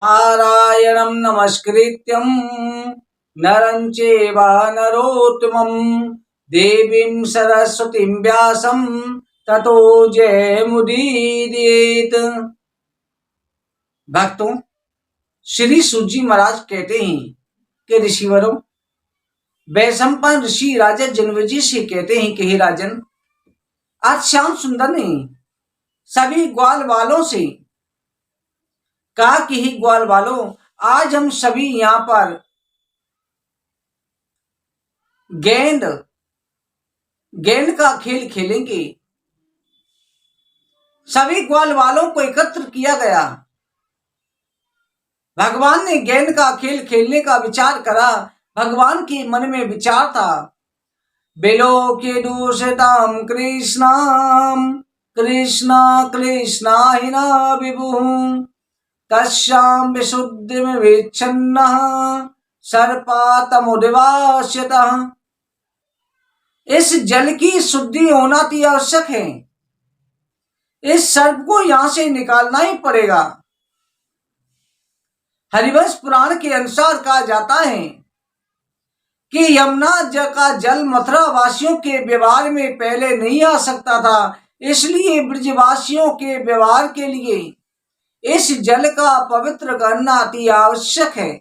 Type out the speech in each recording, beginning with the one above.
नारायणं नमस्कृत्यं नरं चैव नरोत्तमं देवीं सरस्वतीं व्यासं ततो जयमुदीरयेत्। भक्तों, श्री सूजी महाराज कहते हैं कि ऋषिवरों, वैशंपायन ऋषि राजा जनमेजय से कहते हैं कि हे राजन, आज श्याम सुंदर ने सभी ग्वाल वालों से कहा कि ही ग्वाल वालों, आज हम सभी यहाँ पर गेंद का खेल खेलेंगे। सभी ग्वाल वालों को एकत्र किया गया। भगवान ने गेंद का खेल खेलने का विचार करा। भगवान के मन में विचार था, बेलो के दूषिताम कृष्णाम कृष्णा कृष्णा हिना विभु तस्याम विशुद्धिमिच्छन्नः सर्पातमुद्भास्यतः। इस जल की शुद्धि होना अति आवश्यक है। इस सर्प को यहां से निकालना ही पड़ेगा। हरिवंश पुराण के अनुसार कहा जाता है कि यमुना का जल मथुरा वासियों के व्यवहार में पहले नहीं आ सकता था, इसलिए ब्रजवासियों के व्यवहार के लिए इस जल का पवित्र करना अति आवश्यक है।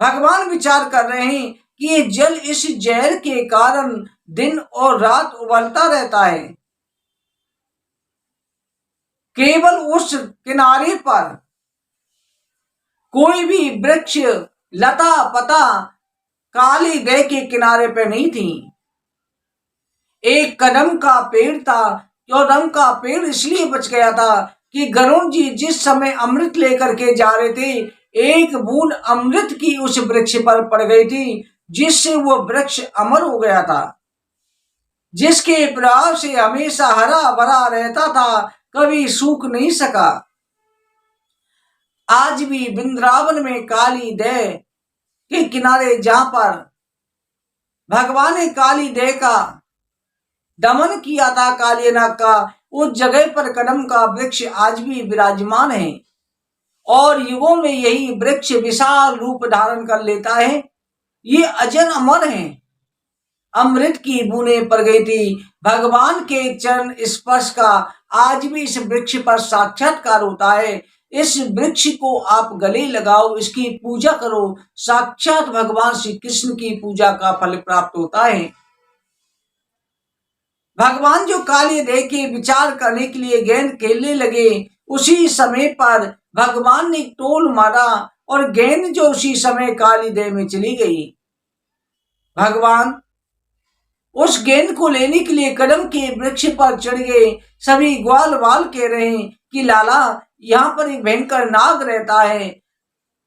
भगवान विचार कर रहे हैं कि ये जल इस जहर के कारण दिन और रात उबलता रहता है। केवल उस किनारे पर कोई भी वृक्ष, लता पता काली दह के किनारे पर नहीं थी। एक कदम का पेड़ था। कदम का पेड़ इसलिए बच गया था कि गरुड़ जी जिस समय अमृत लेकर के जा रहे थे, एक बूंद अमृत की उस वृक्ष पर पड़ गई थी, जिससे वो वृक्ष अमर हो गया था, जिसके प्रभाव से हमेशा हरा भरा रहता था, कभी सूख नहीं सका। आज भी वृंदावन में काली दह के किनारे जहां पर भगवान ने काली दह का दमन किया था, कालीनाग का, उस जगह पर कदम का वृक्ष आज भी विराजमान है और युगों में यही वृक्ष विशाल रूप धारण कर लेता है। ये अजर अमर है। अमृत की बूंदें पड़ गई थी। भगवान के चरण स्पर्श का आज भी इस वृक्ष पर साक्षात्कार होता है। इस वृक्ष को आप गले लगाओ, इसकी पूजा करो, साक्षात भगवान श्री कृष्ण की पूजा का फल प्राप्त होता है। भगवान जो काली दह के विचार करने के लिए गेंद खेलने लगे, उसी समय पर भगवान ने टोल मारा और गेंद जो उसी समय काली दह में चली गई। भगवान उस गेंद को लेने के लिए कदम के वृक्ष पर चढ़ गए। सभी ग्वाल वाल कह रहे हैं कि लाला, यहाँ पर एक भयंकर नाग रहता है,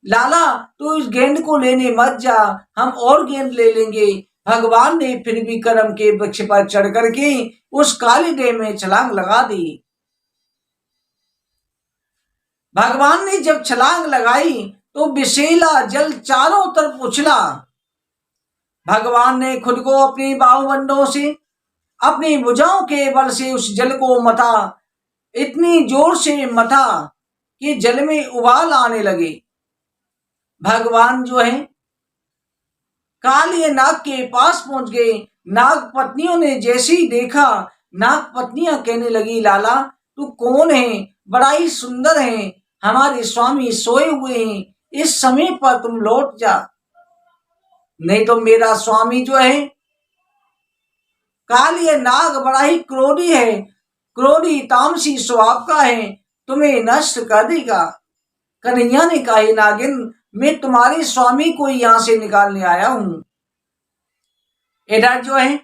लाला तू इस गेंद को लेने मत जा, हम और गेंद ले लेंगे। भगवान ने फिर भी कदम के वृक्ष पर चढ़ करके उस काली दह में छलांग लगा दी। भगवान ने जब छलांग लगाई तो विशेला जल चारों तरफ उछला। भगवान ने खुद को अपनी बाहुबंदों से, अपनी भुजाओं के बल से उस जल को मथा, इतनी जोर से मथा कि जल में उबाल आने लगे। भगवान जो है काली नाग के पास पहुंच गए। नाग पत्नियों ने जैसे ही देखा, नाग पत्नियां कहने लगी, लाला तू कौन है, बड़ा ही सुंदर है, हमारे स्वामी सोए हुए हैं, इस समय पर तुम लौट जा, नहीं तो मेरा स्वामी जो है काली नाग बड़ा ही क्रोधी है, क्रोधी तामसी स्वभाव का है, तुम्हें नष्ट कर देगा। कन्हैया ने कहा, नागिन मैं तुम्हारे स्वामी को यहां से निकालने आया हूं। इधर जो है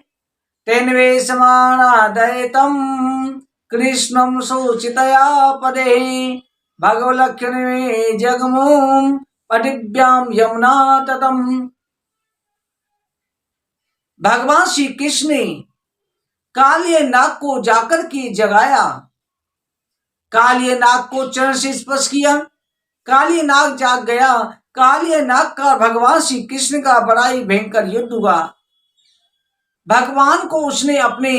तेनवे समाना दैतम कृष्णम सूचितया पदे भगवलक्षण में जगमोम पटिभ्याम यमुना ततम। भगवान श्री कृष्ण ने कालिय नाग को जाकर के जगाया, कालिय नाग को चरण से स्पर्श किया, कालिय नाग जाग गया। कालिय नाग का भगवान श्री कृष्ण का बड़ा ही भयंकर युद्ध हुआ। भगवान को उसने अपने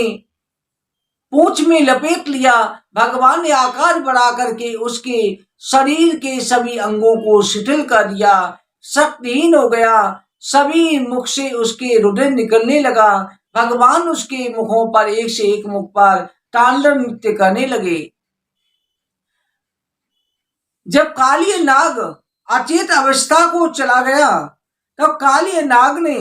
पूंछ में लपेट लिया। भगवान ने आकार बढ़ा करके उसके शरीर के सभी अंगों को शिथिल कर दिया, शक्तिहीन हो गया। सभी मुख से उसके रुधिर निकलने लगा। भगवान उसके मुखों पर एक से एक मुख पर तांडव नृत्य करने लगे। जब कालिय नाग अचेत अवस्था को चला गया, तब कालिय नाग ने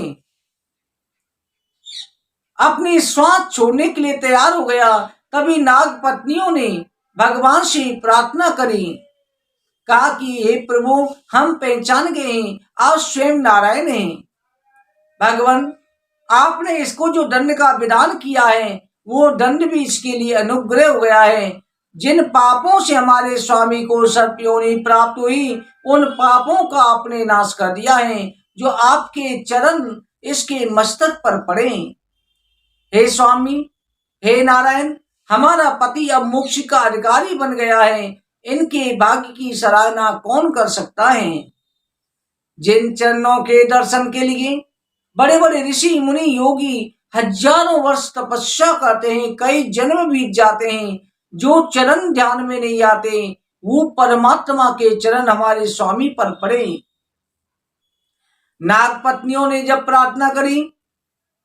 अपनी श्वास छोड़ने के लिए तैयार हो गया। तभी नाग पत्नियों ने भगवान से प्रार्थना करी, कहा कि हे प्रभु, हम पहचान गए हैं, आप स्वयं नारायण हैं। भगवान, आपने इसको जो दंड का विधान किया है, वो दंड भी इसके लिए अनुग्रह हो गया है। जिन पापों से हमारे स्वामी को सर्प योनि प्राप्त हुई, उन पापों का आपने नाश कर दिया है। जो आपके चरण इसके मस्तक पर पड़े। हे स्वामी, हे नारायण, हमारा पति अब मोक्ष का अधिकारी बन गया है। इनके भाग्य की सराहना कौन कर सकता है। जिन चरणों के दर्शन के लिए बड़े बड़े ऋषि मुनि योगी हजारों वर्ष तपस्या करते हैं, कई जन्म बीत जाते हैं, जो चरण ध्यान में नहीं आते, वो परमात्मा के चरण हमारे स्वामी पर पड़े। नाग पत्नियों ने जब प्रार्थना करी,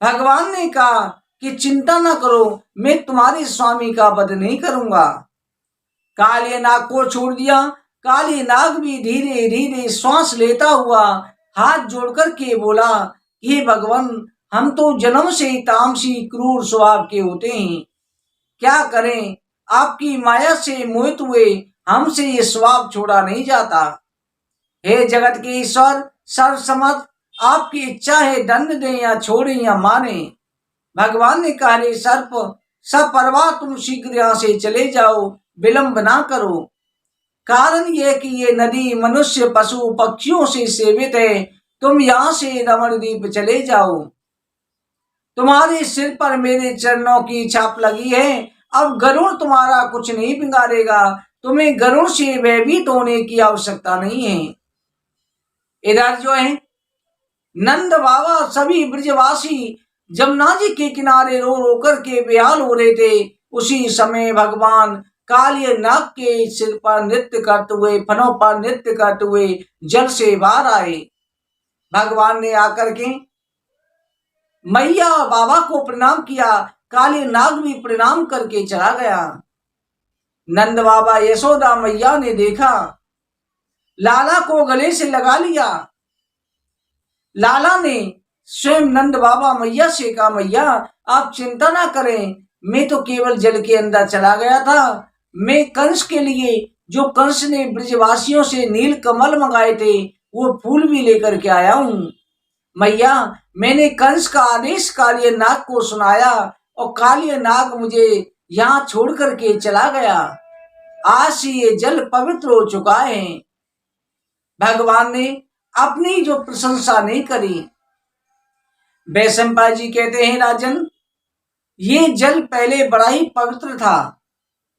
भगवान ने कहा कि चिंता ना करो, मैं तुम्हारे स्वामी का वध नहीं करूंगा। कालिय नाग को छोड़ दिया। कालिय नाग भी धीरे धीरे श्वास लेता हुआ हाथ जोड़कर के बोला, हे भगवान, हम तो जन्म से तामसी क्रूर स्वभाव के होते हैं, क्या करें, आपकी माया से मोहित हुए हमसे ये स्वभाव छोड़ा नहीं जाता। हे जगत के ईश्वर सर्वसमर्थ, आपकी इच्छा है, दंड दें या छोड़ें या माने। भगवान ने कहा, रे सर्प, सब परवाह, तुम शीघ्र यहाँ से चले जाओ, विलंब ना करो। कारण यह कि ये नदी मनुष्य पशु पक्षियों से सेवित है। तुम यहाँ से रमणदीप चले जाओ। तुम्हारे सिर पर मेरे चरणों की छाप लगी है। अब गरुड़ तुम्हारा कुछ नहीं बिगाड़ेगा। तुम्हें गरुड़ से भयभीत होने की आवश्यकता नहीं है। इधर जो है नंद बाबा सभी ब्रजवासी जमुना जी के किनारे रो रो करके बेहाल हो रहे थे। उसी समय भगवान कालिय नाग के सिर पर नृत्य करते हुए, फनों पर नृत्य करते हुए जल से बाहर आए। भगवान ने आकर के मैया बाबा को प्रणाम किया। कालिय नाग भी प्रणाम करके चला गया। नंद बाबा यशोदा मैया ने देखा, लाला को गले से लगा लिया। लाला ने स्वयं नंद बाबा मैया से कहा, मैया आप चिंता ना करें, मैं तो केवल जल के अंदर चला गया था। मैं कंस के लिए, जो कंस ने ब्रजवासियों से नील कमल मंगाए थे, वो फूल भी लेकर के आया हूं। मैया, मैंने कंस का आदेश कालिय नाग को सुनाया और कालिय नाग मुझे यहाँ छोड़ करके चला गया। आज से ये जल पवित्र हो चुका है। भगवान ने अपनी जो प्रशंसा नहीं करी। वैशंपायन जी कहते हैं, राजन, ये जल पहले बड़ा ही पवित्र था,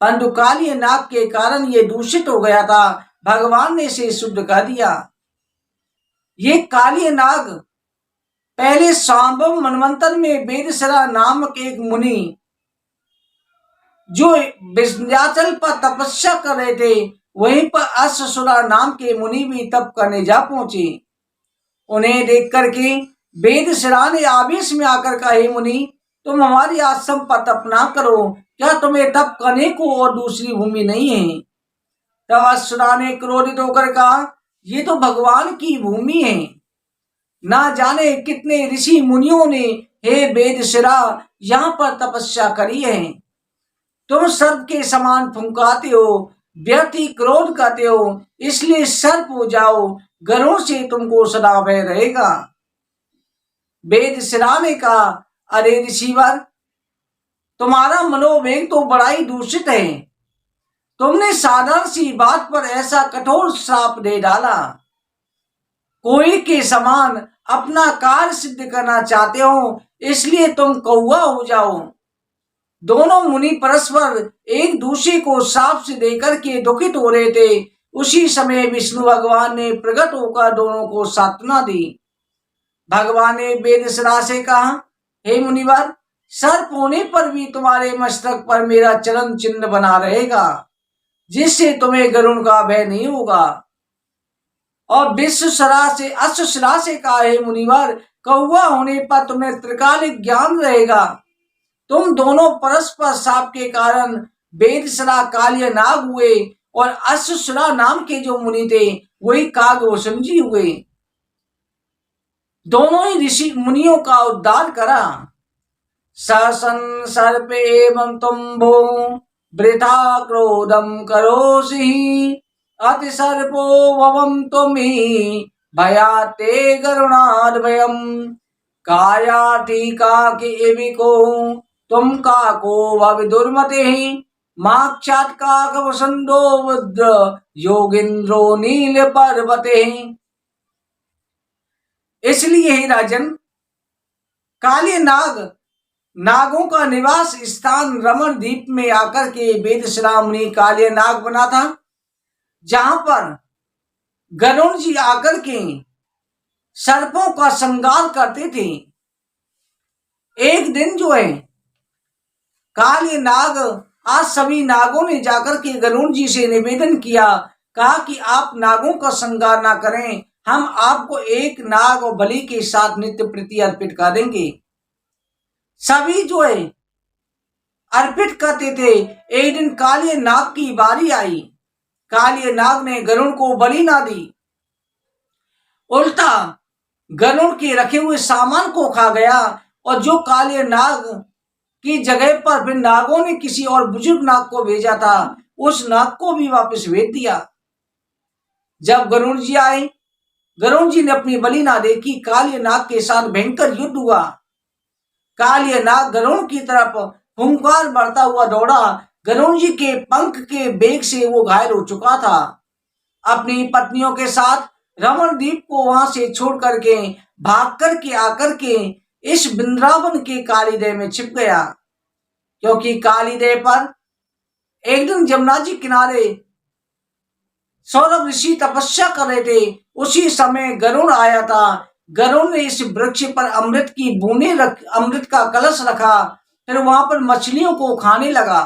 परंतु कालिय नाग के कारण ये दूषित हो गया था। भगवान ने इसे शुद्ध कर दिया। ये कालिय नाग पहले सांबव मनवंतर में वेदसरा नामक एक मुनि, जो विंध्याचल पर तपस्या कर रहे थे, वहीं पर अश्वसुरा नाम के मुनि भी तप करने जा पहुंचे। उन्हें देख करके वेदसरा ने आवेश में आकर कहा, हे मुनि, तुम हमारी आश्रम पर तप ना करो, क्या तुम्हें तप करने को और दूसरी भूमि नहीं है। तब अश्वसुरा ने क्रोधित होकर कहा, ये तो भगवान की भूमि है, ना जाने कितने ऋषि मुनियों ने हे वेदसरा यहाँ पर तपस्या करी है। तुम सर्प के समान फुंकाते हो, व्यर्थ ही क्रोध करते हो, इसलिए सर्प हो जाओ, गरुड़ से तुमको सदा भय रहेगा। वेदसरा ने कहा, अरे ऋषिवर, तुम्हारा मनोवेग तो बड़ा ही दूषित है। तुमने साधारण सी बात पर ऐसा कठोर श्राप दे डाला। कोई के समान अपना कार्य सिद्ध करना चाहते हो, इसलिए तुम कौवा हो जाओ। दोनों मुनि परस्पर एक दूसरे को साप से देकर के दुखित हो रहे थे। उसी समय विष्णु भगवान ने प्रकट होकर दोनों को सांत्वना दी। भगवान ने वेदसरा से कहा, हे मुनिवर, सर्प होने पर भी तुम्हारे मस्तक पर मेरा चरण चिन्ह बना रहेगा, जिससे तुम्हें गरुण का भय नहीं होगा। और विश्वसरा से अश्वसरा से कहा, हे मुनिवर, कौवा होने पर तुम्हें त्रिकालिक ज्ञान रहेगा। तुम दोनों परस्पर शाप के कारण वेदसरा कालिय नाग हुए, और अश्वसरा नाम के जो मुनि थे वही कागभूषण जी हुए। दोनों ही ऋषि मुनियों का उद्धार करा। ससन सर्प एवं तुम्भो वृथा क्रोधम करोसि, अति सर्पो भवम तुमि भयाते गरुणाद भयम। कायाति काकिको तुम काको भविदुर्मते, माक्षात काकवसंदो वुद्र योगिंद्रो नील पर्वते। इसलिए ही राजन, काले नाग नागों का निवास स्थान रमण द्वीप में आकर के वेदश्रा मुनि काले नाग बना था, जहां पर गरुण जी आकर के सर्पों का संगार करते थे। एक दिन जो है काले नाग, आज सभी नागों ने जाकर के गरुण जी से निवेदन किया, कहा कि आप नागों का संगार ना करें, हम आपको एक नाग और बलि के साथ नित्य प्रीति अर्पित कर देंगे। सभी जो है अर्पित करते थे। एक दिन काले नाग की बारी आई। काले नाग ने गरुण को बलि ना दी, उल्टा गरुण के रखे हुए सामान को खा गया। और जो काले नाग की जगह पर फिर नागों ने किसी और बुजुर्ग नाग को भेजा था, उस नाग को भी वापस भेज दिया। जब गरुण जी आए, गरुण जी ने अपनी बलि ना देखी, काले नाग के साथ भयंकर युद्ध हुआ। काले नाग गरुण की तरफ हुंकार बढ़ता हुआ दौड़ा। गरुण जी के पंख के वेग से वो घायल हो चुका था। अपनी पत्नियों के साथ रमण द्वीप को वहां से छोड़ करके भाग करके आकर के इस वृंदावन के कालीदेव में छिप गया। क्योंकि कालीदेव पर एक दिन जमुना जी किनारे सौरभ ऋषि तपस्या कर रहे थे। उसी समय गरुण आया था। गरुण ने इस वृक्ष पर अमृत की बूंदें अमृत का कलश रखा, फिर वहां पर मछलियों को खाने लगा।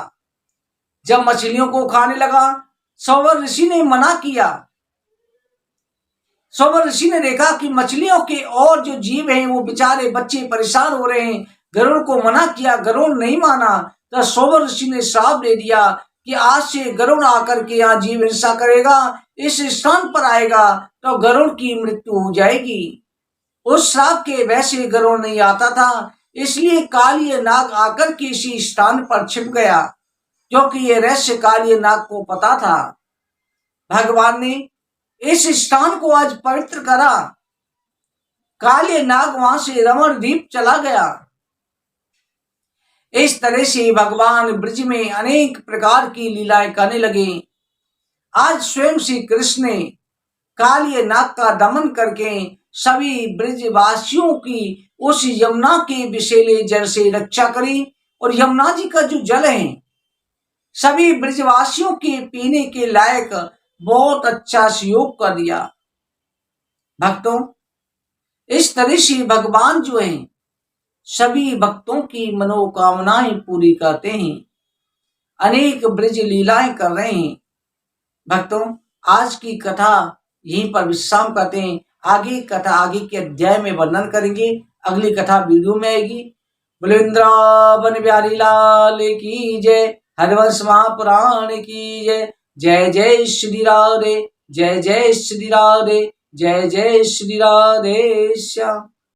जब मछलियों को खाने लगा, सौरभ ऋषि ने मना किया। सौरभ ऋषि ने देखा कि मछलियों के और जो जीव हैं वो बेचारे बच्चे परेशान हो रहे हैं। गरुण को मना किया, गरुण नहीं माना। तो सौरभ ऋषि ने श्राप दे दिया कि आज से गरुण आकर के यहाँ जीव हिंसा करेगा, इस स्थान पर आएगा तो गरुण की मृत्यु हो जाएगी। उस श्राप के वैसे गरुण नहीं आता था, इसलिए कालिय नाग आकर के इसी स्थान पर छिप गया, क्योंकि ये रहस्य कालिय नाग को पता था। भगवान ने इस स्थान को आज पवित्र करा। कालिय नाग वहां से रमण द्वीप चला गया। इस तरह से भगवान ब्रज में अनेक प्रकार की लीलाएं करने लगे। आज स्वयं श्री कृष्ण ने कालिय नाग का दमन करके सभी ब्रजवासियों की उस यमुना के विषैले जल से रक्षा करी। और यमुना जी का जो जल है सभी ब्रजवासियों के पीने के लायक बहुत अच्छा सहयोग कर दिया। भक्तों, इस तरह से भगवान जो है सभी भक्तों की मनोकामनाएं पूरी करते हैं, अनेक ब्रज लीलाएं कर रहे हैं। भक्तों, आज की कथा यहीं पर विश्राम करते हैं। आगे कथा आगे के अध्याय में वर्णन करेंगे। अगली कथा वीडियो में आएगी। वृंदावन बिहारी लाल की जय। हरिवंश महापुराण की जय। जय जय श्री राधे, जय जय श्री राधे, जय जय श्री राधे श्याम।